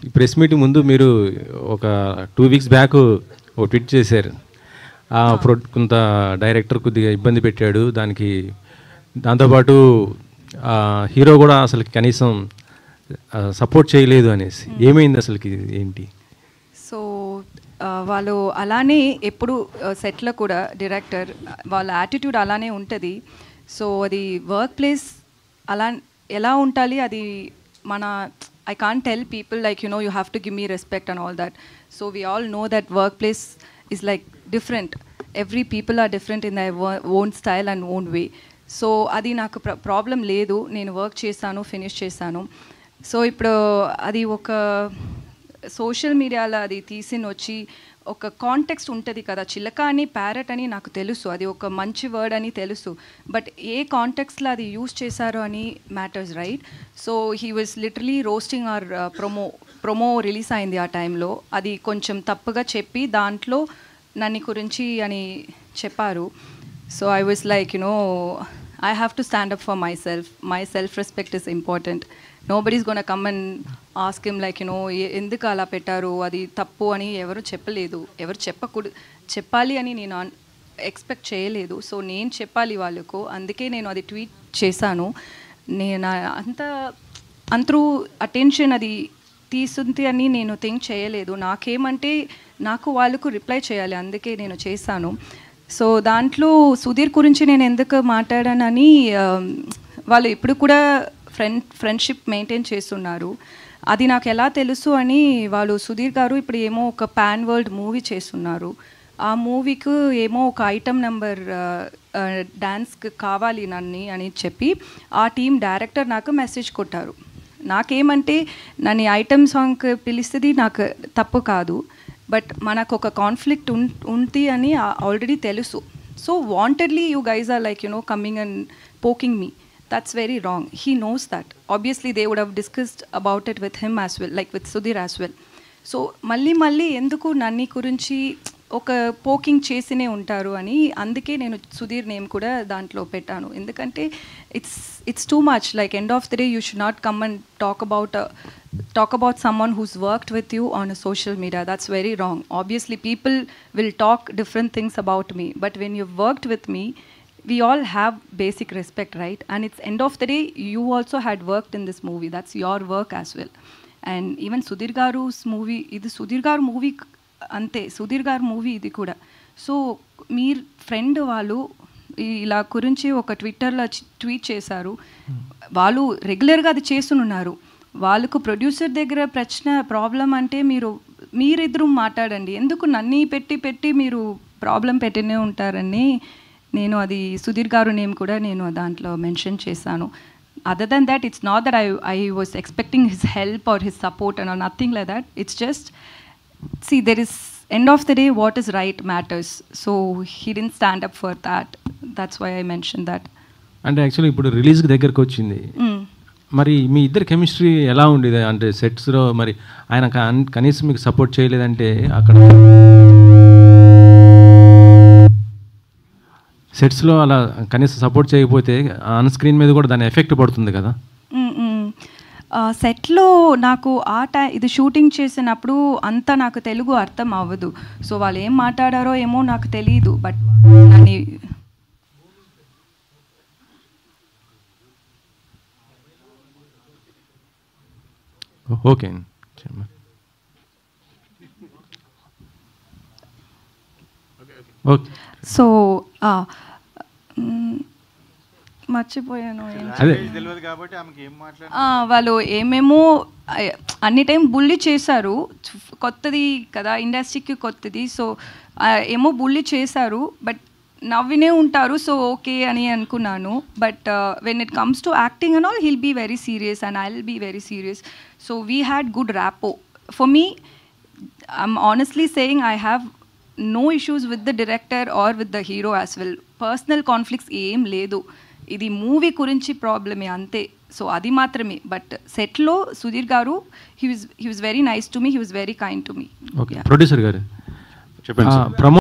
ఈ press meeting ముందు మీరు ఒక 2 వీక్స్ బ్యాక్ ఒక ట్వీట్ చేశారు. కొంత డైరెక్టర్ కొద్దిగా ఇబ్బంది పెట్టాడు, దాంతోపాటు హీరో కూడా అసలు కనీసం సపోర్ట్ చేయలేదు అనేసి. ఏమైంది అసలుకి, ఏంటి? సో వాళ్ళు అలానే ఎప్పుడు సెట్లో కూడా డైరెక్టర్ వాళ్ళ యాటిట్యూడ్ అలానే ఉంటుంది. సో అది వర్క్ ప్లేస్ అలా ఎలా ఉండాలి, అది మన I can't tell people like, you know, you have to give me respect and all that. So we all know that workplace is like different. Every people are different in their own style and own way. So అది నాకు problem లేదు, నేను work చేశాను, finish చేశాను. So ఇప్పుడు అది ఒక social మీడియాలో అది వచ్చి ఒక కాంటెక్స్ట్ ఉంటుంది కదా, చిలక అని ప్యారెట్ అని నాకు తెలుసు, అది ఒక మంచి వర్డ్ అని తెలుసు, బట్ ఏ కాంటెక్స్ట్లో అది యూస్ చేశారో అని matters, right? So he was literally roasting or promo release అయింది ఆ టైంలో, అది కొంచెం తప్పుగా చెప్పి దాంట్లో నన్ను గురించి అని చెప్పారు. So I was like, you no, I have to stand up for myself. My self-respect is important. Nobody's going to come and ask him like, you know, ఎందుకు అలా పెట్టారు, అది తప్పు అని ఎవరు చెప్పలేదు, ఎవరు చెప్పాలి అని నేను ఎక్స్పెక్ట్ చేయలేదు. సో నేను చెప్పాలి వాళ్ళకు, అందుకే నేను అది ట్వీట్ చేశాను. నేను అంతరూ అటెన్షన్ అది తీసుంది అని నేను థింక్ చేయలేదు. నాకేమంటే నాకు వాళ్ళకు రిప్లై చేయాలి, అందుకే నేను చేశాను. సో దాంట్లో సుధీర్ గురించి నేను ఎందుకు మాట్లాడానని, వాళ్ళు ఇప్పుడు కూడా ఫ్రెండ్షిప్ మెయింటైన్ చేస్తున్నారు. అది నాకు ఎలా తెలుసు అని, వాళ్ళు సుధీర్ గారు ఇప్పుడు ఏమో ఒక పాన్ వరల్డ్ మూవీ చేస్తున్నారు. ఆ మూవీకి ఏమో ఒక ఐటమ్ నెంబర్ డ్యాన్స్కి కావాలి నన్ను అని చెప్పి ఆ టీం డైరెక్టర్ నాకు మెసేజ్ కొట్టారు. నాకేమంటే నన్ను ఐటమ్ సాంగ్కి పిలిస్తుంది నాకు తప్పు కాదు, బట్ మనకు ఒక కాన్ఫ్లిక్ట్ ఉంది అని ఆల్రెడీ తెలుసు. So wantedly you guys are like, you know, coming and poking me. That's very wrong. He knows that. Obviously, they would have discussed about it with him as well, like with Sudhir as well. So, మళ్ళీ ఎందుకు నన్ను గురించి ఒక poking చేసినే ఉంటారు అని, అందుకే నేను Sudheer name కూడా దాంట్లో పెట్టాను. ఎందుకంటే it's too much. Like end of the day you should not come and talk about someone who's worked with you on a social media. That's very wrong. Obviously, people will talk different things about me, but when you've worked with me, we all have basic respect, right? And it's end of the day, you also had worked in this movie. That's your work as well. And even Sudhir Garu's movie, ఇది సుధీర్ గారు movie అంతే, సుధీర్ గారు movie ఇది కూడా. So మీరు friend వాళ్ళు ఇలా గురించి ఒక ట్విట్టర్లో ట్వీట్ చేశారు. వాళ్ళు రెగ్యులర్గా అది చేస్తున్నారు. వాళ్ళకు ప్రొడ్యూసర్ దగ్గర ప్రాబ్లం అంటే మీరిద్దరూ మాట్లాడండి, ఎందుకు నన్ను పెట్టి మీరు ప్రాబ్లం పెట్టినే ఉంటారని నేను అది సుధీర్ గారు నేమ్ కూడా నేను దాంట్లో మెన్షన్ చేశాను. Other than that, it's not that I was expecting his help or his support and nothing like that. It's just see, there is end of the day what is right matters. So he didn't stand up for that. That's why I mentioned that. అంటే actually ఇప్పుడు release దగ్గరకు వచ్చింది, మరి మీ ఇద్దరు chemistry ఎలా ఉండేది? అంటే సెట్స్లో మరి ఆయన కనీసం మీకు సపోర్ట్ చేయలేదంటే, అక్కడ సెట్స్లో అలా కనీసం సపోర్ట్ చేయకపోతే ఆన్ స్క్రీన్ మీద కూడా దాని ఎఫెక్ట్ పడుతుంది కదా. సెట్లో నాకు ఇది షూటింగ్ చేసినప్పుడు అంతా నాకు తెలుగు అర్థం అవ్వదు. సో వాళ్ళు ఏం మాట్లాడారో ఏమో నాకు తెలియదు, బట్ అని ఓకే. సో మర్చిపోయాను. వాళ్ళు ఏమేమో అన్ని టైం బుల్లి చేశారు, కొత్తది కదా, ఇండస్ట్రీకి కొత్తది. సో ఏమో బుల్లి చేశారు, బట్ నవ్వినే ఉంటారు. సో ఓకే అని అనుకున్నాను. But when it comes to acting and all, he'll be very serious and I will be very serious. So we had good rapport. For me, I'm honestly saying, I have no issues with the director or with the hero as well. Personal conflicts ఏం లేదు, ఇది movie గురించి ప్రాబ్లమే అంతే. So అది మాత్రమే. But సెట్లో సుధీర్ గారు, he was very nice to me, he was very kind to me. Okay. Producer గారు చెప్పండి.